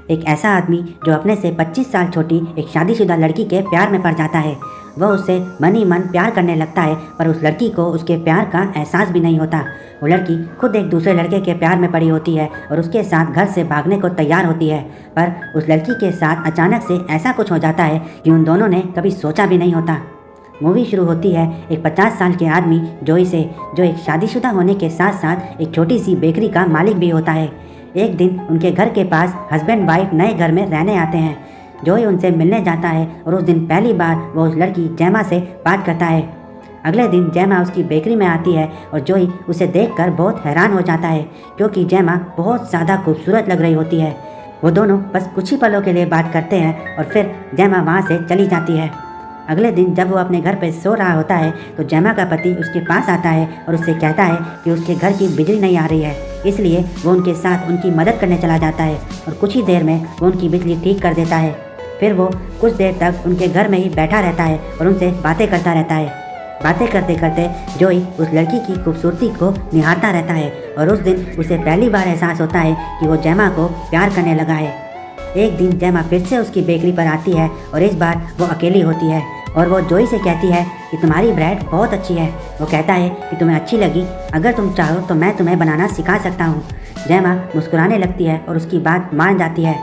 एक ऐसा आदमी जो अपने से 25 साल छोटी एक शादीशुदा लड़की के प्यार में पड़ जाता है। वह उससे मन ही मन प्यार करने लगता है, पर उस लड़की को उसके प्यार का एहसास भी नहीं होता। वो लड़की खुद एक दूसरे लड़के के प्यार में पड़ी होती है और उसके साथ घर से भागने को तैयार होती है, पर उस लड़की के साथ अचानक से ऐसा कुछ हो जाता है कि उन दोनों ने कभी सोचा भी नहीं होता। मूवी शुरू होती है एक 50 साल के आदमी जोई से, जो एक शादीशुदा होने के साथ साथ एक छोटी सी बेकरी का मालिक भी होता है। एक दिन उनके घर के पास हस्बैंड वाइफ नए घर में रहने आते हैं। जोई उनसे मिलने जाता है और उस दिन पहली बार वो उस लड़की जैमा से बात करता है। अगले दिन जैमा उसकी बेकरी में आती है और जोई उसे देखकर बहुत हैरान हो जाता है, क्योंकि जैमा बहुत ज़्यादा खूबसूरत लग रही होती है। वो दोनों बस कुछ ही पलों के लिए बात करते हैं और फिर जैमा वहाँ से चली जाती है। अगले दिन जब वो अपने घर पर सो रहा होता है तो जैमा का पति उसके पास आता है और उससे कहता है कि उसके घर की बिजली नहीं आ रही है, इसलिए वो उनके साथ उनकी मदद करने चला जाता है और कुछ ही देर में वो उनकी बिजली ठीक कर देता है। फिर वो कुछ देर तक उनके घर में ही बैठा रहता है और उनसे बातें करता रहता है। बातें करते करते जोई उस लड़की की खूबसूरती को निहारता रहता है और उस दिन उसे पहली बार एहसास होता है कि वो जैमा को प्यार करने लगा है। एक दिन जैमा फिर से उसकी बेकरी पर आती है और इस बार वो अकेली होती है और वो जोई से कहती है कि तुम्हारी ब्रेड बहुत अच्छी है। वो कहता है कि तुम्हें अच्छी लगी, अगर तुम चाहो तो मैं तुम्हें बनाना सिखा सकता हूँ। जैमा मुस्कुराने लगती है और उसकी बात मान जाती है।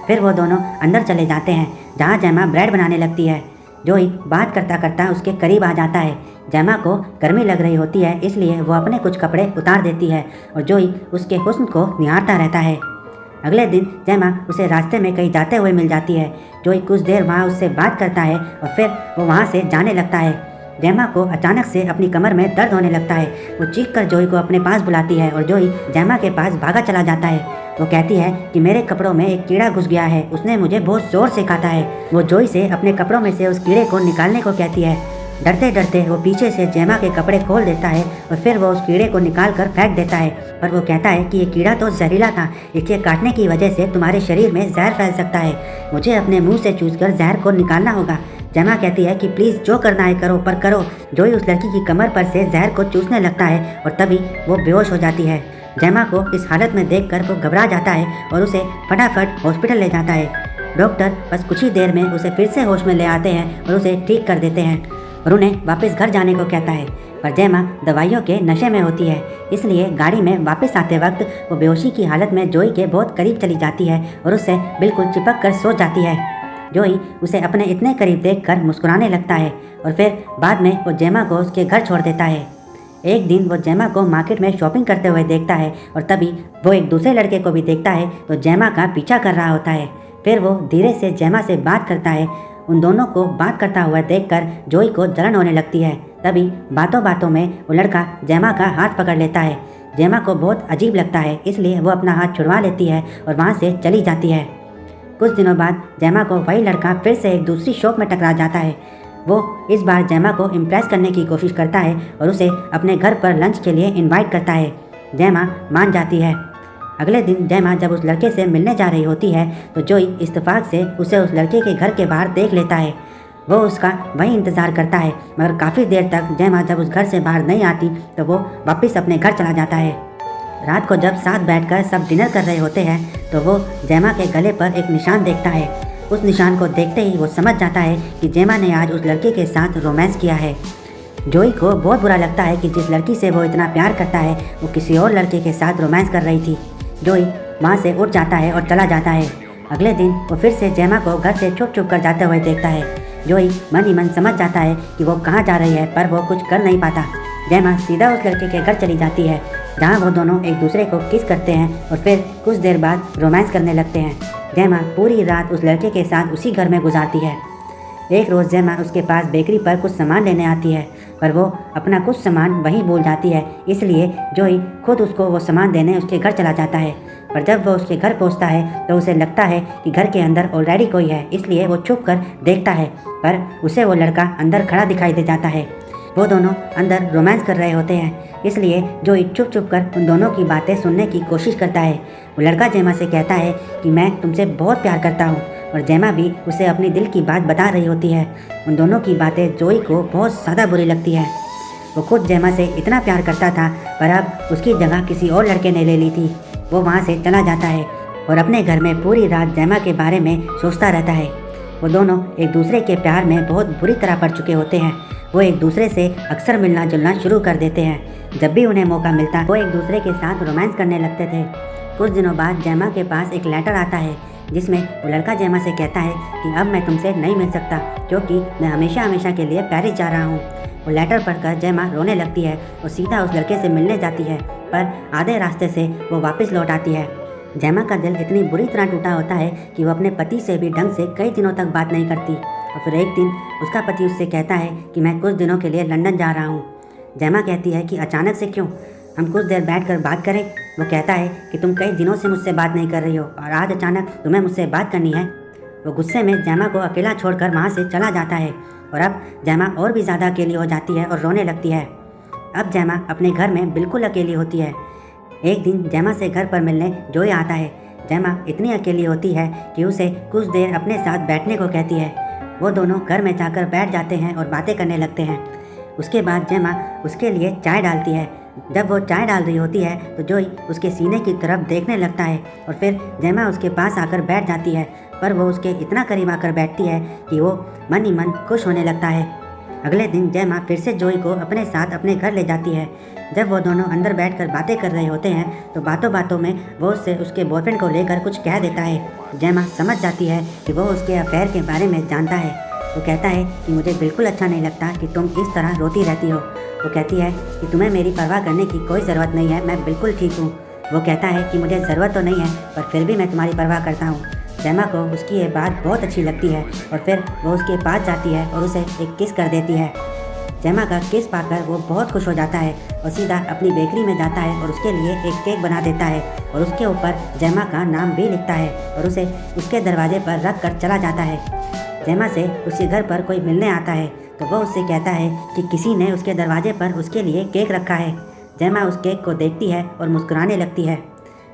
फिर वो दोनों अंदर चले जाते हैं जहाँ जैमा ब्रेड बनाने लगती है। जोई बात करता करता उसके करीब आ जाता है। जैमा को गर्मी लग रही होती है, इसलिए वो अपने कुछ कपड़े उतार देती है और जोई उसके हुस्न को निहारता रहता है। अगले दिन जैमा उसे रास्ते में कहीं जाते हुए मिल जाती है। जोई कुछ देर वहाँ उससे बात करता है और फिर वो वहाँ से जाने लगता है। जैमा को अचानक से अपनी कमर में दर्द होने लगता है। वो चीख कर जोई को अपने पास बुलाती है और जोई जैमा के पास भागा चला जाता है। वो कहती है कि मेरे कपड़ों में एक कीड़ा घुस गया है, उसने मुझे बहुत ज़ोर से काटा है। वो जोई से अपने कपड़ों में से उस कीड़े को निकालने को कहती है। डरते डरते वो पीछे से जैमा के कपड़े खोल देता है और फिर वो उस कीड़े को निकाल कर फेंक देता है। पर वो कहता है कि ये कीड़ा तो जहरीला था, इसके काटने की वजह से तुम्हारे शरीर में जहर फैल सकता है, मुझे अपने मुंह से चूसकर जहर को निकालना होगा। जैमा कहती है कि प्लीज़ जो करना है करो, पर करो। जोई उस लड़की की कमर पर से जहर को चूसने लगता है और तभी वो बेहोश हो जाती है। जैमा को इस हालत में देखकर वो घबरा जाता है और उसे फटाफट हॉस्पिटल ले जाता है। डॉक्टर बस कुछ ही देर में उसे फिर से होश में ले आते हैं और उसे ठीक कर देते हैं और उन्हें वापस घर जाने को कहता है। पर जैमा दवाइयों के नशे में होती है, इसलिए गाड़ी में वापस आते वक्त वो बेहोशी की हालत में जोई के बहुत करीब चली जाती है और उससे बिल्कुल चिपक कर सो जाती है। जोई उसे अपने इतने करीब देखकर मुस्कुराने लगता है और फिर बाद में वो जैमा को उसके घर छोड़ देता है। एक दिन वो जैमा को मार्केट में शॉपिंग करते हुए देखता है और तभी वो एक दूसरे लड़के को भी देखता है तो जैमा का पीछा कर रहा होता है। फिर वो धीरे से जैमा से बात करता है। उन दोनों को बात करता हुआ देखकर जोई को जलन होने लगती है। तभी बातों बातों में वो लड़का जैमा का हाथ पकड़ लेता है। जैमा को बहुत अजीब लगता है, इसलिए वो अपना हाथ छुड़वा लेती है और वहाँ से चली जाती है। कुछ दिनों बाद जैमा को वही लड़का फिर से एक दूसरी शॉप में टकरा जाता है। वो इस बार जैमा को इम्प्रेस करने की कोशिश करता है और उसे अपने घर पर लंच के लिए इनवाइट करता है। जैमा मान जाती है। अगले दिन जैमा जब उस लड़के से मिलने जा रही होती है तो जोई इत्तेफाक से उसे उस लड़के के घर के बाहर देख लेता है। वो उसका वहीं इंतज़ार करता है, मगर काफ़ी देर तक जैमा जब उस घर से बाहर नहीं आती तो वो वापस अपने घर चला जाता है। रात को जब साथ बैठकर सब डिनर कर रहे होते हैं तो वो जैमा के गले पर एक निशान देखता है। उस निशान को देखते ही वो समझ जाता है कि जैमा ने आज उस लड़के के साथ रोमांस किया है। जोई को बहुत बुरा लगता है कि जिस लड़की से वो इतना प्यार करता है वो किसी और लड़के के साथ रोमांस कर रही थी। जोई वहाँ से उठ जाता है और चला जाता है। अगले दिन वो फिर से जैमा को घर से छुप छुप कर जाते हुए देखता है। जोई मन ही मन समझ जाता है कि वो कहाँ जा रही है, पर वो कुछ कर नहीं पाता। जैमा सीधा उस लड़के के घर चली जाती है जहाँ वो दोनों एक दूसरे को किस करते हैं और फिर कुछ देर बाद रोमांस करने लगते हैं। जैमा पूरी रात उस लड़के के साथ उसी घर में गुजारती है। एक रोज़ जैमा उसके पास बेकरी पर कुछ सामान लेने आती है, पर वो अपना कुछ सामान वहीं भूल जाती है, इसलिए जोई खुद उसको वो सामान देने उसके घर चला जाता है। पर जब वो उसके घर पहुंचता है तो उसे लगता है कि घर के अंदर ऑलरेडी कोई है, इसलिए वो छुप कर देखता है, पर उसे वो लड़का अंदर खड़ा दिखाई दे जाता है। वो दोनों अंदर रोमांस कर रहे होते हैं, इसलिए जोई छुप छुप कर उन दोनों की बातें सुनने की कोशिश करता है। वो लड़का जैमा से कहता है कि मैं तुमसे बहुत प्यार करता हूँ और जैमा भी उसे अपनी दिल की बात बता रही होती है। उन दोनों की बातें जोई को बहुत ज़्यादा बुरी लगती है। वो खुद जैमा से इतना प्यार करता था, पर अब उसकी जगह किसी और लड़के ने ले ली थी। वो वहाँ से चला जाता है। और अपने घर में पूरी रात जैमा के बारे में सोचता रहता है। वो दोनों एक दूसरे के प्यार में बहुत बुरी तरह पड़ चुके होते हैं। वो एक दूसरे से अक्सर मिलना जुलना शुरू कर देते हैं। जब भी उन्हें मौका मिलता वो एक दूसरे के साथ रोमांस करने लगते थे। कुछ दिनों बाद जैमा के पास एक लेटर आता है जिसमें वो लड़का जैमा से कहता है कि अब मैं तुमसे नहीं मिल सकता क्योंकि मैं हमेशा हमेशा के लिए पेरिस जा रहा हूँ। वो लेटर पढ़कर जैमा रोने लगती है और सीधा उस लड़के से मिलने जाती है, पर आधे रास्ते से वो वापस लौट आती है। जैमा का दिल इतनी बुरी तरह टूटा होता है कि वो अपने पति से भी ढंग से कई दिनों तक बात नहीं करती। और फिर एक दिन उसका पति उससे कहता है कि मैं कुछ दिनों के लिए लंदन जा रहा हूँ। जैमा कहती है कि अचानक से क्यों, हम कुछ देर बैठकर बात करें। वो कहता है कि तुम कई दिनों से मुझसे बात नहीं कर रही हो और आज अचानक तुम्हें मुझसे बात करनी है। वो गुस्से में जैमा को अकेला छोड़कर वहाँ से चला जाता है और अब जैमा और भी ज़्यादा अकेली हो जाती है और रोने लगती है। अब जैमा अपने घर में बिल्कुल अकेली होती है। एक दिन जैमा से घर पर मिलने जोई आता है। जैमा इतनी अकेली होती है कि उसे कुछ देर अपने साथ बैठने को कहती है। वो दोनों घर में जाकर बैठ जाते हैं और बातें करने लगते हैं। उसके बाद जैमा उसके लिए चाय डालती है। जब वो चाय डाल रही होती है तो जोई उसके सीने की तरफ देखने लगता है और फिर जैमा उसके पास आकर बैठ जाती है, पर वो उसके इतना करीब आकर बैठती है कि वो मन ही मन खुश होने लगता है। अगले दिन जैमा फिर से जोई को अपने साथ अपने घर ले जाती है। जब वो दोनों अंदर बैठकर बातें कर रहे होते हैं तो बातों बातों में वो उससे उसके बॉयफ्रेंड को लेकर कुछ कह देता है। जैमा समझ जाती है कि वो उसके अफेयर के बारे में जानता है। वो कहता है कि मुझे बिल्कुल अच्छा नहीं लगता कि तुम इस तरह रोती रहती हो। वो कहती है कि तुम्हें मेरी परवाह करने की कोई ज़रूरत नहीं है, मैं बिल्कुल ठीक हूँ। वो कहता है कि मुझे ज़रूरत तो नहीं है पर फिर भी मैं तुम्हारी परवाह करता हूँ। जैमा को उसकी ये बात बहुत अच्छी लगती है और फिर वो उसके पास जाती है और उसे एक किस कर देती है। जैमा का किस पाकर वो बहुत खुश हो जाता है और सीधा अपनी बेकरी में जाता है और उसके लिए एक केक बना देता है और उसके ऊपर जैमा का नाम भी लिखता है और उसे उसके दरवाजे पर रख कर चला जाता है। जैमा से उसके घर पर कोई मिलने आता है तो वह उससे कहता है कि किसी ने उसके दरवाजे पर उसके लिए केक रखा है। जैमा उस केक को देखती है और मुस्कुराने लगती है।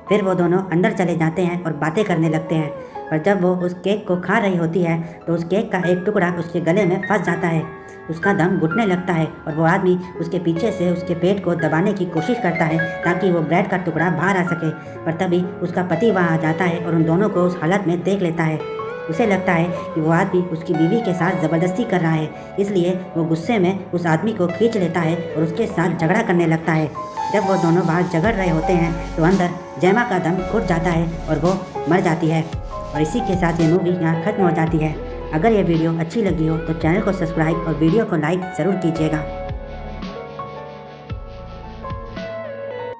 फिर वो दोनों अंदर चले जाते हैं और बातें करने लगते हैं, पर जब वो उस केक को खा रही होती है तो उस केक का एक टुकड़ा उसके गले में फंस जाता है। उसका दम घुटने लगता है और वो आदमी उसके पीछे से उसके पेट को दबाने की कोशिश करता है ताकि वो ब्रेड का टुकड़ा बाहर आ सके, पर तभी उसका पति वहाँ आ जाता है और उन दोनों को उस हालत में देख लेता है। उसे लगता है कि वो आदमी उसकी बीवी के साथ ज़बरदस्ती कर रहा है, इसलिए वो गुस्से में उस आदमी को खींच लेता है और उसके साथ झगड़ा करने लगता है। जब वो दोनों बाहर झगड़ रहे होते हैं तो अंदर जैमा का दम घुट जाता है और वो मर जाती है। और इसी के साथ ये मूवी यहाँ ख़त्म हो जाती है। अगर ये वीडियो अच्छी लगी हो तो चैनल को सब्सक्राइब और वीडियो को लाइक ज़रूर कीजिएगा।